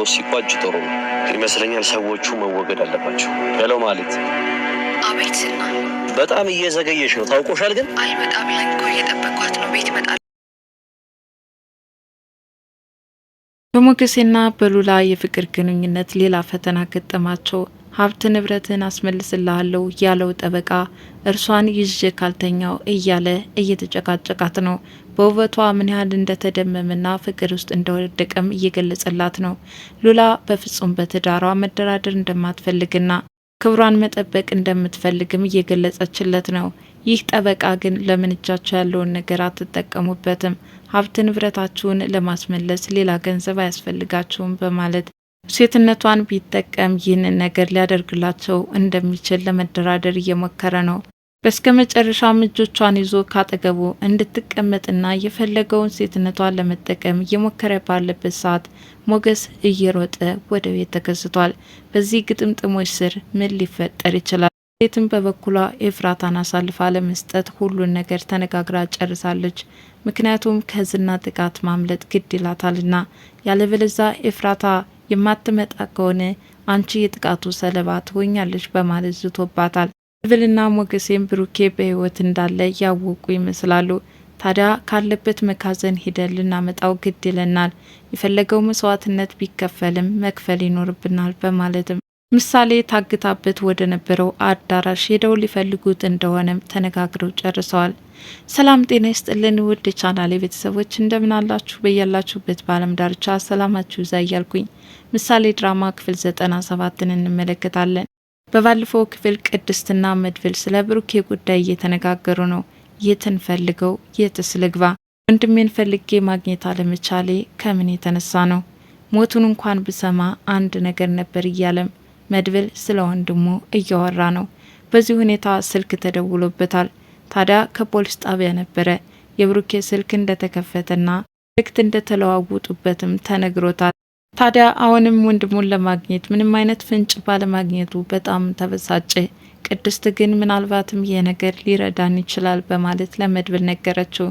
ሲቋጭ ጥሩ ነው። ይመስለኛል ሰዎቹ መወገድ አለባቸው። ያለው ማለት አቤትና በጣም እየዘገየሽ ነው ታውቆሻል። ግን አልመጣም ብላኝ እኮ እየጠበኳት ነው። ቤት ይመጣል። በሞገሴና በሉላ የፍቅር ግንኙነት ሌላ ፈተና ገጠማቸው። ሀብት ንብረትን አስመልስልሃለሁ ያለው ጠበቃ እርሷን ይዤ ካልተኛው እያለ እየተጨቃጨቃት ነው። በውበቷ ምን ያህል እንደተደመመና ፍቅር ውስጥ እንደወደቀም እየገለጸላት ነው። ሉላ በፍጹም በትዳሯ መደራደር እንደማትፈልግና ክብሯን መጠበቅ እንደምትፈልግም እየገለጸችለት ነው። ይህ ጠበቃ ግን ለምን እጃቸው ያለውን ነገር አትጠቀሙበትም? ሀብት ንብረታችሁን ለማስመለስ ሌላ ገንዘብ አያስፈልጋችሁም በማለት ሴትነቷን ቢጠቀም ይህንን ነገር ሊያደርግላቸው እንደሚችል ለመደራደር እየሞከረ ነው። በስከ መጨረሻም እጆቿን ይዞ ካጠገቡ እንድትቀመጥና የፈለገውን ሴትነቷን ለመጠቀም እየሞከረ ባለበት ሰዓት ሞገስ እየሮጠ ወደ ቤት ተከስቷል። በዚህ ግጥምጥሞች ስር ምን ሊፈጠር ይችላል? ሴትም በበኩሏ ኤፍራታን አሳልፋ ለመስጠት ሁሉን ነገር ተነጋግራ ጨርሳለች። ምክንያቱም ከዝና ጥቃት ማምለጥ ግድ ይላታልና ያለበለዛ ኤፍራታ የማትመጣ ከሆነ አንቺ የጥቃቱ ሰለባ ትሆኛለች በማለት ዝቶባታል። መድብልና ሞገሴም ብሩኬ በሕይወት እንዳለ ያወቁ ይመስላሉ። ታዲያ ካለበት መካዘን ሂደን ልናመጣው ግድ ይለናል፣ የፈለገው መስዋዕትነት ቢከፈልም መክፈል ይኖርብናል በማለትም ምሳሌ ታግታበት ወደ ነበረው አዳራሽ ሄደው ሊፈልጉት እንደሆነም ተነጋግረው ጨርሰዋል። ሰላም ጤና ይስጥልን ውድ ቻናሌ ቤተሰቦች እንደምን አላችሁ? በያላችሁበት በዓለም ዳርቻ ሰላማችሁ ይዛ እያልኩኝ ምሳሌ ድራማ ክፍል 97ን እንመለከታለን። በባለፈው ክፍል ቅድስትና መድብል ስለ ብሩኬ ጉዳይ እየተነጋገሩ ነው። የትን ፈልገው የትስ ልግባ? ወንድሜን ፈልጌ ማግኘት አለመቻሌ ከምን የተነሳ ነው? ሞቱን እንኳን ብሰማ አንድ ነገር ነበር እያለም መድብል ስለ ወንድሙ እያወራ ነው። በዚህ ሁኔታ ስልክ ተደውሎበታል። ታዲያ ከፖሊስ ጣቢያ ነበረ የብሩኬ ስልክ እንደተከፈተና መልእክት እንደተለዋወጡበትም ተነግሮታል። ታዲያ አሁንም ወንድሙን ለማግኘት ምንም አይነት ፍንጭ ባለማግኘቱ በጣም ተበሳጨ። ቅድስት ግን ምናልባትም ይሄ ነገር ሊረዳን ይችላል በማለት ለመድብል ነገረችው።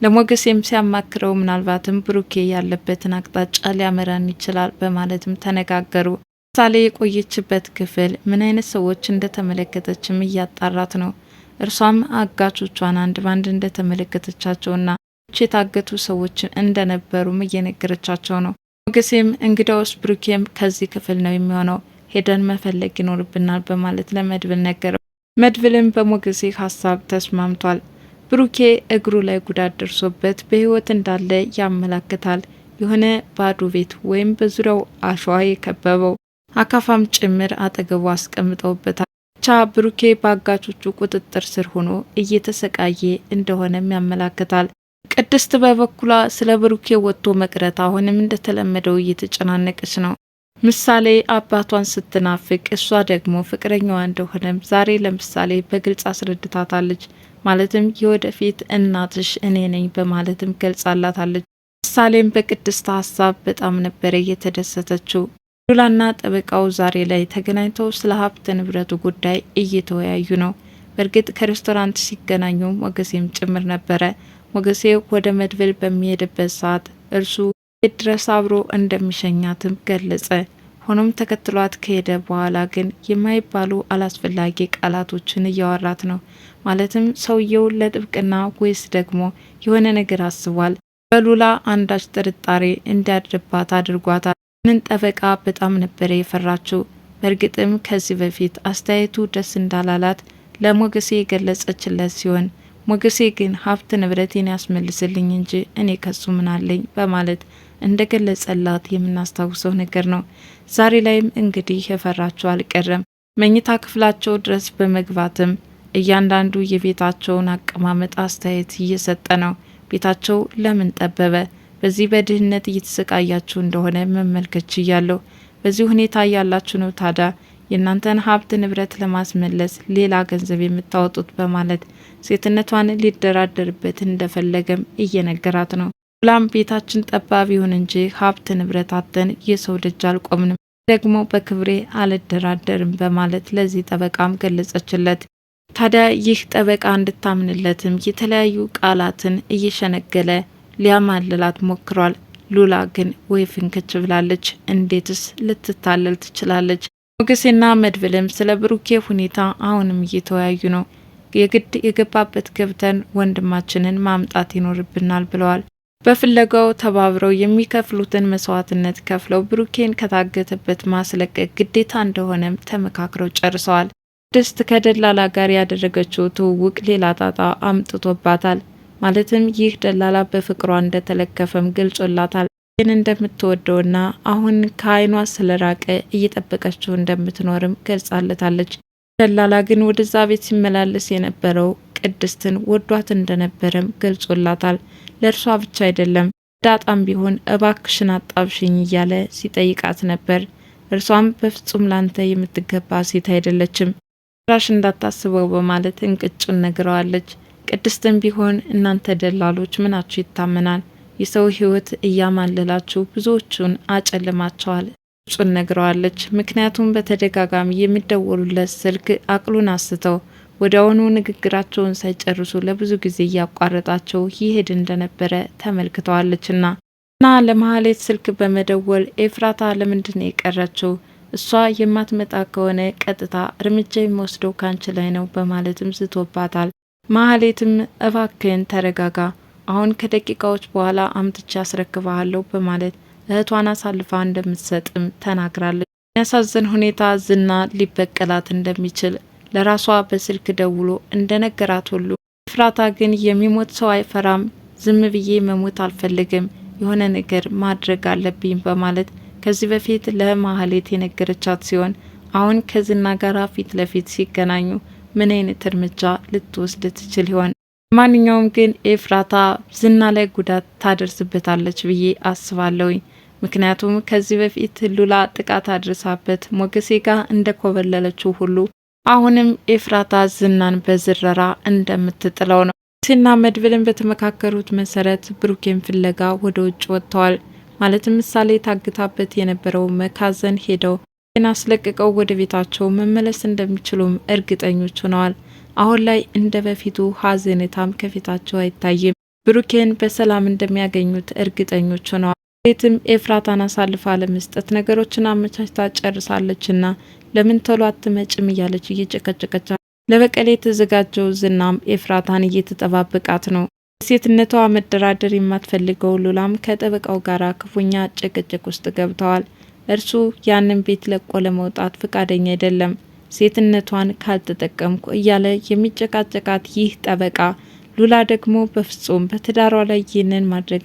ለሞገሴም ሲያማክረው ምናልባትም ብሩኬ ያለበትን አቅጣጫ ሊያመራን ይችላል በማለትም ተነጋገሩ። ምሳሌ የቆየችበት ክፍል ምን አይነት ሰዎች እንደተመለከተችም እያጣራት ነው። እርሷም አጋቾቿን አንድ ባንድ እንደተመለከተቻቸውና የታገቱ ሰዎችን እንደነበሩም እየነገረቻቸው ነው። ሞገሴም እንግዳውስ ብሩኬም ከዚህ ክፍል ነው የሚሆነው፣ ሄደን መፈለግ ይኖርብናል በማለት ለመድብል ነገረው። መድብልም በሞገሴ ሀሳብ ተስማምቷል። ብሩኬ እግሩ ላይ ጉዳት ደርሶበት በሕይወት እንዳለ ያመላክታል። የሆነ ባዶ ቤት ወይም በዙሪያው አሸዋ የከበበው አካፋም ጭምር አጠገቡ አስቀምጠውበታል። ብቻ ብሩኬ በአጋቾቹ ቁጥጥር ስር ሆኖ እየተሰቃየ እንደሆነም ያመላክታል። ቅድስት በበኩሏ ስለ ብሩኬ ወጥቶ መቅረት አሁንም እንደተለመደው እየተጨናነቀች ነው። ምሳሌ አባቷን ስትናፍቅ እሷ ደግሞ ፍቅረኛዋ እንደሆነም ዛሬ ለምሳሌ በግልጽ አስረድታታለች። ማለትም የወደፊት እናትሽ እኔ ነኝ በማለትም ገልጻላታለች። ምሳሌም በቅድስት ሀሳብ በጣም ነበረ እየተደሰተችው። ሉላና ጠበቃው ዛሬ ላይ ተገናኝተው ስለ ሀብት ንብረቱ ጉዳይ እየተወያዩ ነው። በእርግጥ ከሬስቶራንት ሲገናኙ ሞገሴም ጭምር ነበረ። ሞገሴ ወደ መድብል በሚሄድበት ሰዓት እርሱ ቤት ድረስ አብሮ እንደሚሸኛትም ገለጸ። ሆኖም ተከትሏት ከሄደ በኋላ ግን የማይባሉ አላስፈላጊ ቃላቶችን እያወራት ነው። ማለትም ሰውየው ለጥብቅና ወይስ ደግሞ የሆነ ነገር አስቧል። በሉላ አንዳች ጥርጣሬ እንዲያድርባት አድርጓታል። ምን ጠበቃ በጣም ነበረ የፈራችው። በእርግጥም ከዚህ በፊት አስተያየቱ ደስ እንዳላላት ለሞገሴ የገለጸችለት ሲሆን ሞገሴ ግን ሀብት ንብረቴን ያስመልስልኝ እንጂ እኔ ከሱ ምን አለኝ በማለት እንደገለጸላት የምናስታውሰው ነገር ነው። ዛሬ ላይም እንግዲህ የፈራቸው አልቀረም። መኝታ ክፍላቸው ድረስ በመግባትም እያንዳንዱ የቤታቸውን አቀማመጥ አስተያየት እየሰጠ ነው። ቤታቸው ለምን ጠበበ? በዚህ በድህነት እየተሰቃያችሁ እንደሆነ መመልከች እያለሁ በዚህ ሁኔታ ያላችሁ ነው ታዲያ የእናንተን ሀብት ንብረት ለማስመለስ ሌላ ገንዘብ የምታወጡት በማለት ሴትነቷን ሊደራደርበት እንደፈለገም እየነገራት ነው። ሁላም ቤታችን ጠባብ ይሁን እንጂ ሀብት ንብረት አተን የሰው ደጅ አልቆምንም፣ ደግሞ በክብሬ አልደራደርም በማለት ለዚህ ጠበቃም ገለጸችለት። ታዲያ ይህ ጠበቃ እንድታምንለትም የተለያዩ ቃላትን እየሸነገለ ሊያማልላት ሞክሯል። ሉላ ግን ወይ ፍንክች ብላለች። እንዴትስ ልትታለል ትችላለች? ሞገሴና መድብልም ስለ ብሩኬ ሁኔታ አሁንም እየተወያዩ ነው። የግድ የገባበት ገብተን ወንድማችንን ማምጣት ይኖርብናል ብለዋል። በፍለጋው ተባብረው የሚከፍሉትን መስዋዕትነት ከፍለው ብሩኬን ከታገተበት ማስለቀቅ ግዴታ እንደሆነም ተመካክረው ጨርሰዋል። ቅድስት ከደላላ ጋር ያደረገችው ትውውቅ ሌላ ጣጣ አምጥቶባታል። ማለትም ይህ ደላላ በፍቅሯ እንደተለከፈም ገልጾላታል። ግን እንደምትወደውና አሁን ከዓይኗ ስለራቀ እየጠበቀችው እንደምትኖርም ገልጻለታለች። ደላላ ግን ወደዛ ቤት ሲመላለስ የነበረው ቅድስትን ወዷት እንደነበረም ገልጾላታል። ለእርሷ ብቻ አይደለም ዳጣም ቢሆን እባክሽን አጣብሽኝ እያለ ሲጠይቃት ነበር። እርሷም በፍጹም ላንተ የምትገባ ሴት አይደለችም፣ ራሽ እንዳታስበው በማለት እንቅጩን ነግረዋለች። ቅድስትም ቢሆን እናንተ ደላሎች ምናችሁ ይታመናል? የሰው ሕይወት እያማለላችሁ ብዙዎቹን አጨልማቸዋል ጩን ነግረዋለች። ምክንያቱም በተደጋጋሚ የሚደወሉለት ስልክ አቅሉን አስተው ወዲያውኑ ንግግራቸውን ሳይጨርሱ ለብዙ ጊዜ እያቋረጣቸው ይሄድ እንደነበረ ተመልክተዋለችና ለማህሌት ስልክ በመደወል ኤፍራታ ለምንድነው የቀረችው? እሷ የማትመጣ ከሆነ ቀጥታ እርምጃ የሚወስደው ካንቺ ላይ ነው በማለትም ዝቶባታል። ማህሌትም እባክህን ተረጋጋ፣ አሁን ከደቂቃዎች በኋላ አምጥቼ አስረክባለሁ በማለት እህቷን አሳልፋ እንደምትሰጥም ተናግራለች። የሚያሳዝን ሁኔታ ዝና ሊበቀላት እንደሚችል ለራሷ በስልክ ደውሎ እንደነገራት ሁሉ ኤፍራታ ግን የሚሞት ሰው አይፈራም፣ ዝም ብዬ መሞት አልፈልግም፣ የሆነ ነገር ማድረግ አለብኝ በማለት ከዚህ በፊት ለማህሌት የነገረቻት ሲሆን አሁን ከዝና ጋር ፊት ለፊት ሲገናኙ ምን አይነት እርምጃ ልትወስድ ትችል ይሆን? ማንኛውም ግን ኤፍራታ ዝና ላይ ጉዳት ታደርስበታለች ብዬ አስባለሁኝ። ምክንያቱም ከዚህ በፊት ሉላ ጥቃት አድርሳበት ሞገሴ ጋር እንደኮበለለችው ሁሉ አሁንም ኤፍራታ ዝናን በዝረራ እንደምትጥለው ነው። ሞገሴና መድብልን በተመካከሩት መሰረት ብሩኬን ፍለጋ ወደ ውጭ ወጥተዋል። ማለትም ምሳሌ ታግታበት የነበረው መካዘን ሄደው አስለቅቀው ወደ ቤታቸው መመለስ እንደሚችሉም እርግጠኞች ሆነዋል። አሁን ላይ እንደ በፊቱ ሀዘኔታም ከፊታቸው አይታይም። ብሩኬን በሰላም እንደሚያገኙት እርግጠኞች ሆነዋል። ቤትም ኤፍራታን አሳልፋ ለመስጠት ነገሮችን አመቻችታ ጨርሳለችና ለምን ቶሎ አትመጭም እያለች እየጨቀጨቀቻ ለበቀል የተዘጋጀው ዝናም ኤፍራታን እየተጠባበቃት ነው። ሴትነቷ መደራደር የማትፈልገው ሉላም ከጠበቃው ጋር ክፉኛ ጭቅጭቅ ውስጥ ገብተዋል። እርሱ ያንን ቤት ለቆ ለመውጣት ፍቃደኛ አይደለም። ሴትነቷን ካልተጠቀምኩ እያለ የሚጨቃጨቃት ይህ ጠበቃ ሉላ ደግሞ በፍጹም በትዳሯ ላይ ይህንን ማድረግ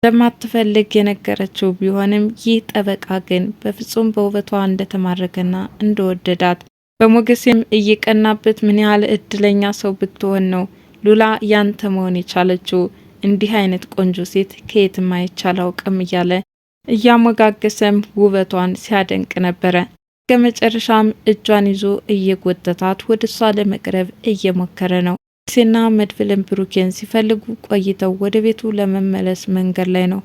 እንደማትፈልግ የነገረችው ቢሆንም ይህ ጠበቃ ግን በፍጹም በውበቷ እንደተማረከና እንደወደዳት በሞገሴም እየቀናበት ምን ያህል እድለኛ ሰው ብትሆን ነው ሉላ ያንተ መሆን የቻለችው? እንዲህ አይነት ቆንጆ ሴት ከየትም አይቻል አውቅም እያለ እያሞጋገሰም ውበቷን ሲያደንቅ ነበረ። ከመጨረሻም እጇን ይዞ እየጎተታት ወደ እሷ ለመቅረብ እየሞከረ ነው። ሞገሴና መድብልን ብሩኬን ሲፈልጉ ቆይተው ወደ ቤቱ ለመመለስ መንገድ ላይ ነው።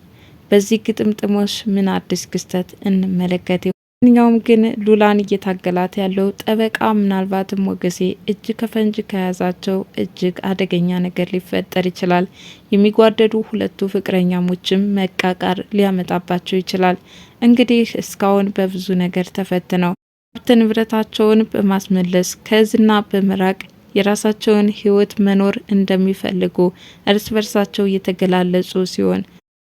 በዚህ ግጥምጥሞሽ ምን አዲስ ክስተት እንመለከት? ማንኛውም ግን ሉላን እየታገላት ያለው ጠበቃ ምናልባትም ሞገሴ እጅ ከፈንጅ ከያዛቸው እጅግ አደገኛ ነገር ሊፈጠር ይችላል። የሚጓደዱ ሁለቱ ፍቅረኛሞችም መቃቃር ሊያመጣባቸው ይችላል። እንግዲህ እስካሁን በብዙ ነገር ተፈትነው ሀብት ንብረታቸውን በማስመለስ ከዝና በመራቅ የራሳቸውን ሕይወት መኖር እንደሚፈልጉ እርስ በርሳቸው እየተገላለጹ ሲሆን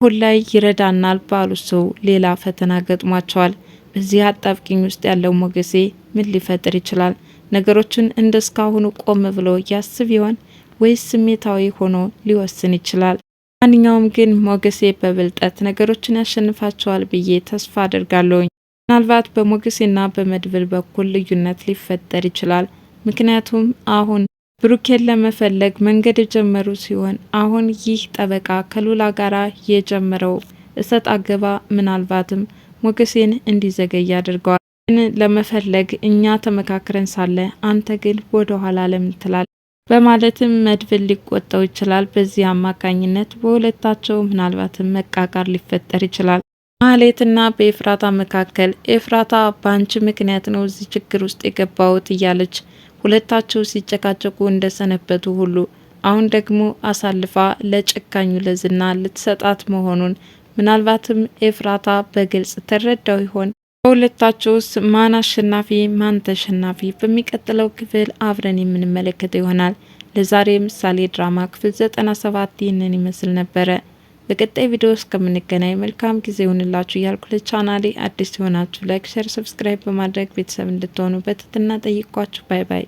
አሁን ላይ ይረዳናል ባሉ ሰው ሌላ ፈተና ገጥሟቸዋል። በዚህ አጣብቂኝ ውስጥ ያለው ሞገሴ ምን ሊፈጥር ይችላል? ነገሮችን እንደስካሁኑ ቆም ብሎ ያስብ ይሆን ወይስ ስሜታዊ ሆኖ ሊወስን ይችላል? ማንኛውም ግን ሞገሴ በብልጠት ነገሮችን ያሸንፋቸዋል ብዬ ተስፋ አድርጋለሁ። ምናልባት በሞገሴና በመድብል በኩል ልዩነት ሊፈጠር ይችላል። ምክንያቱም አሁን ብሩኬን ለመፈለግ መንገድ የጀመሩ ሲሆን አሁን ይህ ጠበቃ ከሉላ ጋራ የጀመረው እሰጥ አገባ ምናልባትም ሞገሴን እንዲዘገይ አድርገዋል። ግን ለመፈለግ እኛ ተመካክረን ሳለ አንተ ግን ወደ ኋላ ለምን ትላለህ? በማለትም መድብል ሊቆጣው ይችላል። በዚህ አማካኝነት በሁለታቸው ምናልባትም መቃቃር ሊፈጠር ይችላል። ማህሌትና በኤፍራታ መካከል ኤፍራታ በአንቺ ምክንያት ነው እዚህ ችግር ውስጥ የገባሁት እያለች ሁለታቸው ሲጨቃጨቁ እንደሰነበቱ ሁሉ አሁን ደግሞ አሳልፋ ለጨካኙ ለዝና ልትሰጣት መሆኑን ምናልባትም ኤፍራታ በግልጽ ተረዳው ይሆን? በሁለታቸውስ ማን አሸናፊ ማን ተሸናፊ? በሚቀጥለው ክፍል አብረን የምንመለከተው ይሆናል። ለዛሬ ምሳሌ ድራማ ክፍል 97 ይህንን ይመስል ነበረ። በቀጣይ ቪዲዮ እስከምንገናኝ መልካም ጊዜ ይሁንላችሁ እያልኩ ለቻናሌ አዲስ የሆናችሁ ላይክ፣ ሼር፣ ሰብስክራይብ በማድረግ ቤተሰብ እንድትሆኑ በትህትና ጠይቋችሁ። ባይ ባይ።